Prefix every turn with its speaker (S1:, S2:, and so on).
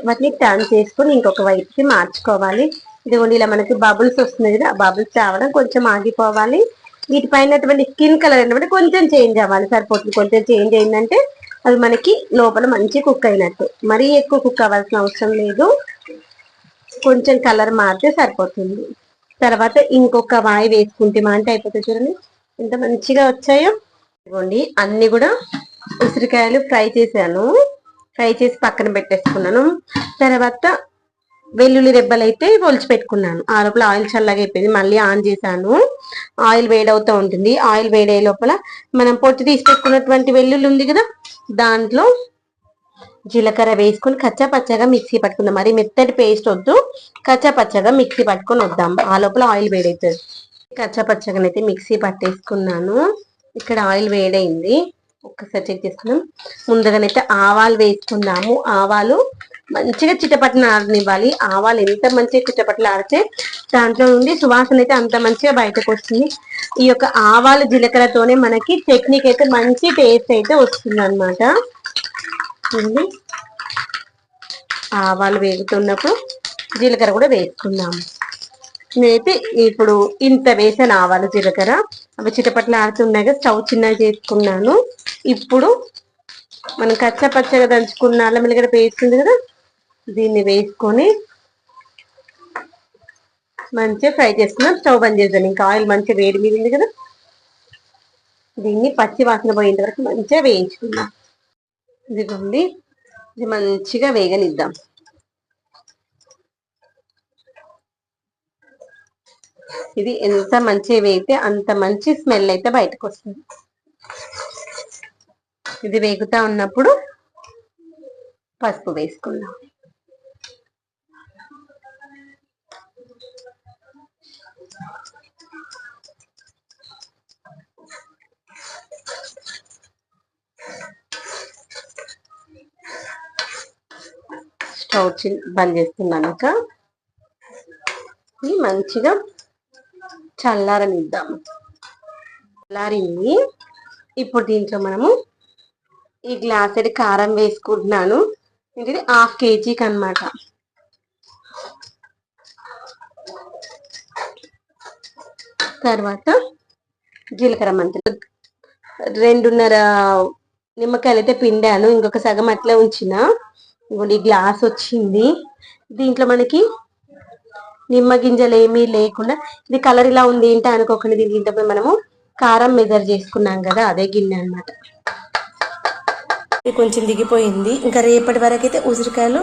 S1: వాటిని టర్న్ చేసుకుని ఇంకొక వైపుకి మార్చుకోవాలి. ఇదిగోండి ఇలా మనకి బబుల్స్ వస్తుంది కదా, ఆ బబుల్స్ రావడం కొంచెం ఆగిపోవాలి. వీటిపైన స్కిన్ కలర్ అంటే కొంచెం చేంజ్ అవ్వాలి, సరిపోతుంది. కొంచెం చేంజ్ అయిందంటే అది మనకి లోపల మంచి కుక్ అయినట్టు. మరీ ఎక్కువ కుక్ అవ్వాల్సిన అవసరం లేదు, కొంచెం కలర్ మారితే సరిపోతుంది. తర్వాత ఇంకొక వాయి వేసుకుంటే అంటే అయిపోతుంది. చూడండి ఎంత మంచిగా వచ్చాయో. ఇదిగోండి అన్ని కూడా ఉసిరికాయలు ఫ్రై చేశాను, ఫ్రై చేసి పక్కన పెట్టేసుకున్నాను. తర్వాత వెల్లుల్లి రెబ్బలు అయితే ఒలిచి పెట్టుకున్నాను. ఆ లోపల ఆయిల్ చల్లగా అయిపోయింది, మళ్ళీ ఆన్ చేశాను. ఆయిల్ వేడవుతూ ఉంటుంది. ఆయిల్ వేడయ్యే లోపల మనం పొట్టు తీసి పెట్టుకున్నటువంటి వెల్లుల్లి ఉంది కదా, దాంట్లో జీలకర్ర వేసుకొని కచ్చా పచ్చగా మిక్సీ పట్టుకుందాం. మరి మెత్తటి పేస్ట్ వద్దు, కచ్చా పచ్చగా మిక్సీ పట్టుకొని వద్దాం. ఆ లోపల ఆయిల్ వేడవుతుంది. కచ్చా పచ్చగానైతే మిక్సీ పట్టేసుకున్నాను. ఇక్కడ ఆయిల్ వేడైంది, ఒక్కసారి చెక్ చేసుకున్నాం. ముందుగానైతే ఆవాలు వేసుకుందాము. ఆవాలు మంచిగా చిటపట్లు ఆడనివ్వాలి. ఆవాలు ఎంత మంచిగా చిటపట్లు ఆడితే దాంట్లో నుండి సువాసన అయితే అంత మంచిగా బయటకు వస్తుంది. ఈ యొక్క ఆవాలు జీలకర్రతోనే మనకి చట్నీకి అయితే మంచి టేస్ట్ అయితే వస్తుంది అనమాట. ఆవాలు వేగుతున్నప్పుడు జీలకర్ర కూడా వేసుకుందాము. నేనైతే ఇప్పుడు ఇంత వేసాను ఆవాలు జీలకర్ర. అవి చిటపట్లు ఆడుతున్నాయి, స్టవ్ చిన్నగా చేసుకున్నాను. ఇప్పుడు మనం కచ్చా పచ్చగా దంచుకున్న అల్లం వెల్లిగడ్డ పేస్ట్ ఉంది కదా, దీన్ని వేసుకొని మంచిగా ఫ్రై చేసుకున్నాం. స్టవ్ బంద్ చేద్దాం. ఇంకా ఆయిల్ మంచిగా వేడి మీద ఉంది కదా, దీన్ని పచ్చి వాసన పోయేంత వరకు మంచిగా వేయించుకుందాం. ఇదిగోండి ఇది మంచిగా వేగనిద్దాం. ఇది ఎంత మంచిగా వేగితే అంత మంచి స్మెల్ అయితే బయటకు వస్తుంది. ఇది వేగుతా ఉన్నప్పుడు పసుపు వేసుకుందాం. స్టవ్ బంద్ చేస్తున్నాను. ఇది మంచిగా చల్లారనిద్దాము. చల్లారింది. ఇప్పుడు దీంట్లో మనము ఈ గ్లాసెడ్ కారం వేసుకుంటున్నాను. ఇది 1/2 kgకి అనమాట. తర్వాత జీలకర్ర మెంతులు 2.5 నిమ్మకాయలు అయితే పిండాను, ఇంకొక సగం అట్లా ఉంచిన. ఇంకోటి గ్లాస్ వచ్చింది. దీంట్లో మనకి నిమ్మ గింజలు ఏమీ లేకుండా ఇది కలర్ ఇలా ఉంది ఏంటి అనుకోకుండా, దీంట్లో మనము కారం మెజర్ చేసుకున్నాం కదా, అదే గిన్నె అనమాట. ఇది కొంచెం దిగిపోయింది. ఇంకా రేపటి వరకు అయితే ఉసిరికాయలు